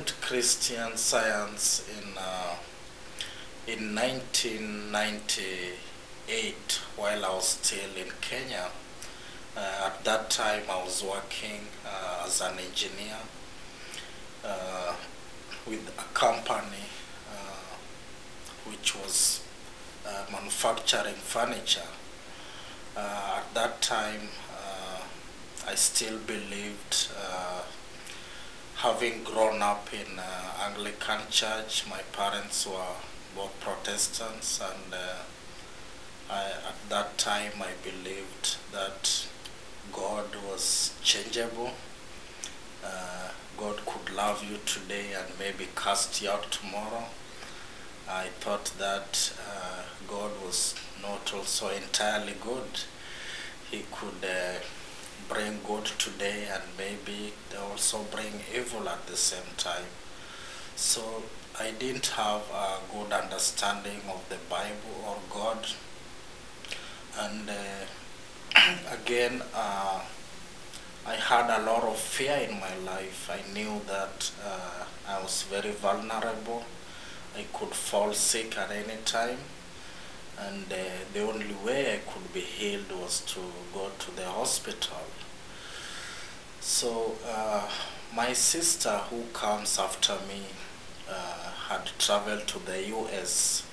joined Christian Science in 1998 while I was still in Kenya. At that time, I was working as an engineer with a company which was manufacturing furniture. At that time, I still believed, having grown up in Anglican church. My parents were both Protestants, and at that time I believed that God was changeable. God could love you today and maybe cast you out tomorrow. I thought that God was not also entirely good. He could bring good today and maybe also bring evil at the same time. So I didn't have a good understanding of the Bible or God. And again, I had a lot of fear in my life. I knew that I was very vulnerable. I could fall sick at any time, and the only way I could be healed was to go to the hospital. So my sister, who comes after me, had traveled to the US.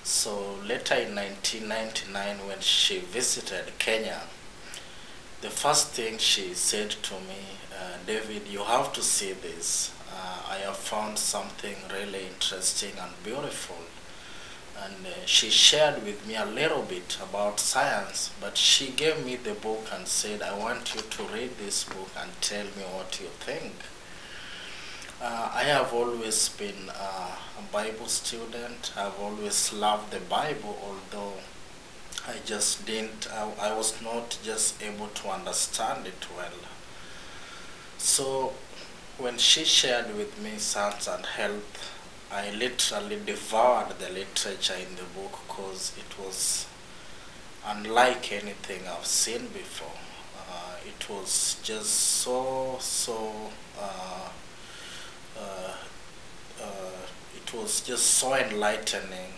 So later in 1999, when she visited Kenya, the first thing she said to me, David, you have to see this. I have found something really interesting and beautiful. And she shared with me a little bit about science, but she gave me the book and said, I want you to read this book and tell me what you think. I have always been a Bible student. I've always loved the Bible, although I just didn't, I was not just able to understand it well. So when she shared with me Science and Health, I literally devoured the literature in the book because it was unlike anything I've seen before. It was just it was just so enlightening.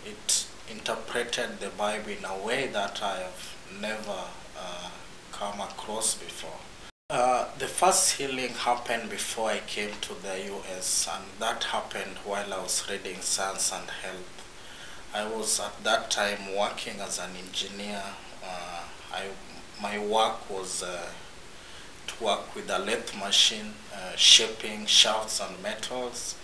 It interpreted the Bible in a way that I have never come across before. The first healing happened before I came to the US, and that happened while I was reading Science and Health. I was at that time working as an engineer. My work was to work with a lathe machine, shaping shafts and metals,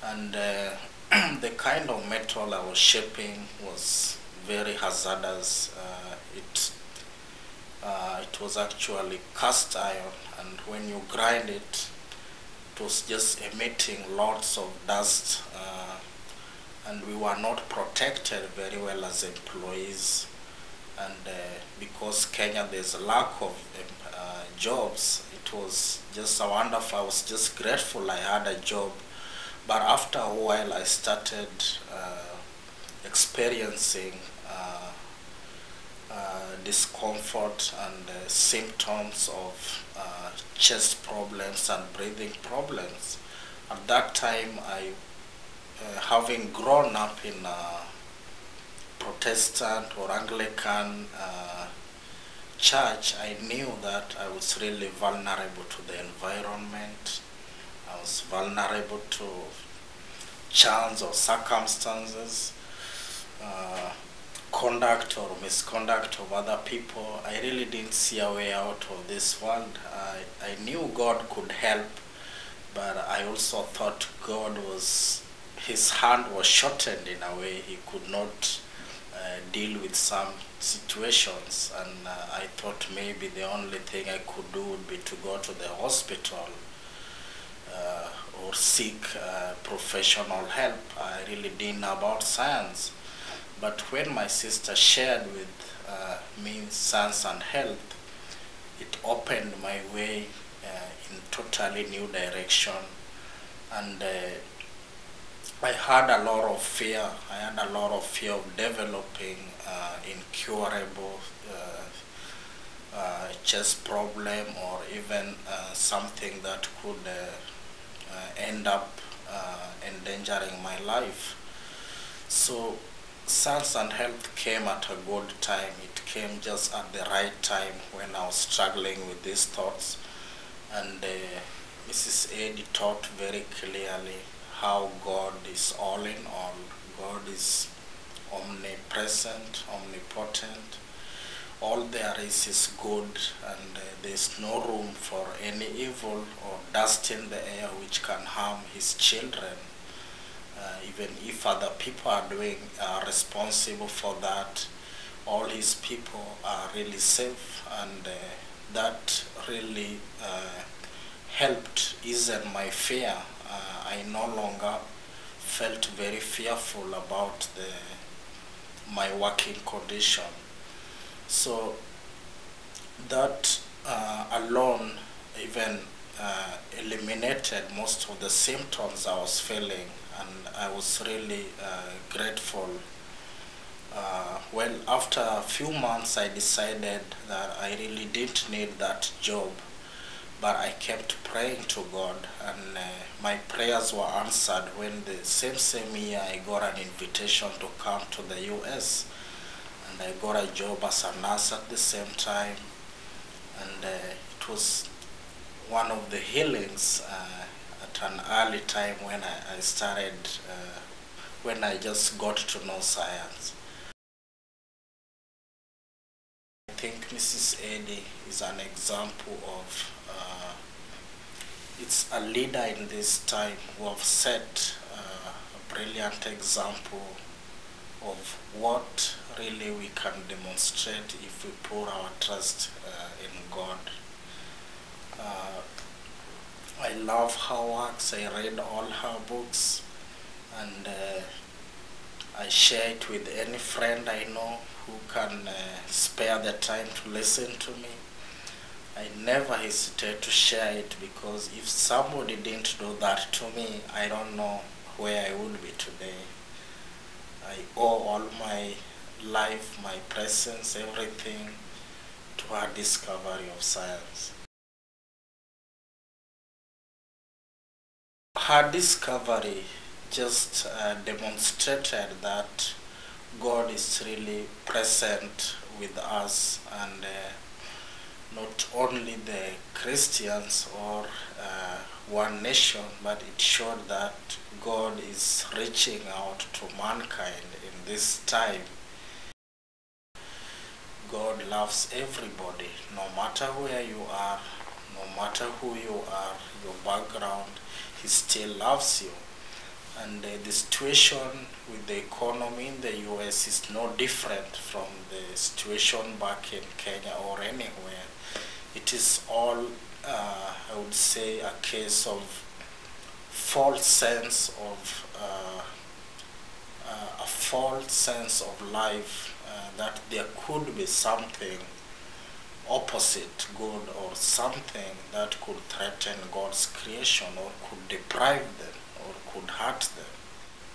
and the kind of metal I was shaping was very hazardous. It was actually cast iron, and when you grind it, it was just emitting lots of dust, and we were not protected very well as employees. And because Kenya, there's a lack of jobs, it was just a wonderful, I was just grateful I had a job. But after a while, I started experiencing discomfort and symptoms of chest problems and breathing problems. At that time, having grown up in a Protestant or Anglican church, I knew that I was really vulnerable to the environment. I was vulnerable to chance or circumstances, conduct or misconduct of other people. I really didn't see a way out of this world. I knew God could help, but I also thought his hand was shortened in a way. He could not deal with some situations, and I thought maybe the only thing I could do would be to go to the hospital or seek professional help. I really didn't know about science. But when my sister shared with me Science and Health, it opened my way in totally new direction. And I had a lot of fear. I had a lot of fear of developing incurable chest problem, or even something that could end up endangering my life. So Science and Health came at a good time. It came just at the right time when I was struggling with these thoughts. And Mrs. Eddy taught very clearly how God is all in all. God is omnipresent, omnipotent. All there is good, and there is no room for any evil or dust in the air which can harm his children. Even if other people are responsible for that, all his people are really safe, and that really helped ease my fear. I no longer felt very fearful about my working condition. So that alone even eliminated most of the symptoms I was feeling, and I was really grateful. Well, after a few months, I decided that I really didn't need that job, but I kept praying to God, and my prayers were answered when the same year I got an invitation to come to the US, and I got a job as a nurse at the same time, and it was one of the healings at an early time when I started, when I just got to know science. I think Mrs. Eddy is an example of, it's a leader in this time who have set a brilliant example of what really we can demonstrate if we put our trust in God. I love her works. I read all her books, and I share it with any friend I know who can spare the time to listen to me. I never hesitate to share it, because if somebody didn't do that to me, I don't know where I would be today. I owe all my life, my presence, everything to her discovery of science. Her discovery just demonstrated that God is really present with us, and not only the Christians or one nation, but it showed that God is reaching out to mankind in this time. God loves everybody, no matter where you are, no matter who you are, your background, He still loves you. And the situation with the economy in the US is no different from the situation back in Kenya or anywhere. It is all, I would say, a case of false sense of a false sense of life, that there could be something opposite good, or something that could threaten God's creation, or could deprive them, or could hurt them.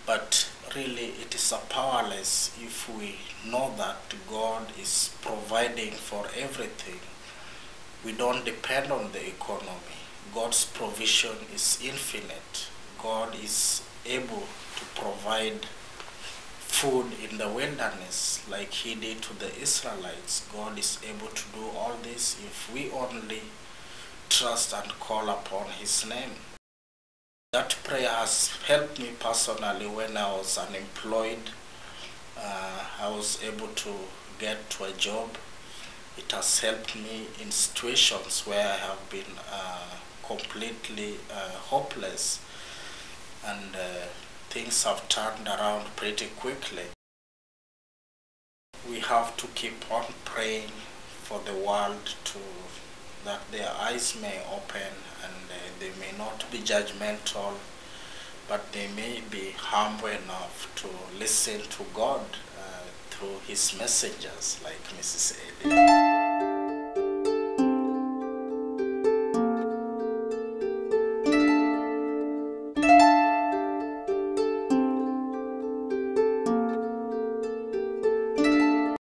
But really it is a powerless if we know that God is providing for everything. We don't depend on the economy. God's provision is infinite. God is able to provide food in the wilderness like He did to the Israelites. God is able to do all this if we only trust and call upon His name. That prayer has helped me personally when I was unemployed. I was able to get to a job. It has helped me in situations where I have been completely hopeless, and things have turned around pretty quickly. We have to keep on praying for the world that their eyes may open, and they may not be judgmental, but they may be humble enough to listen to God through His messengers like Mrs. Eddy.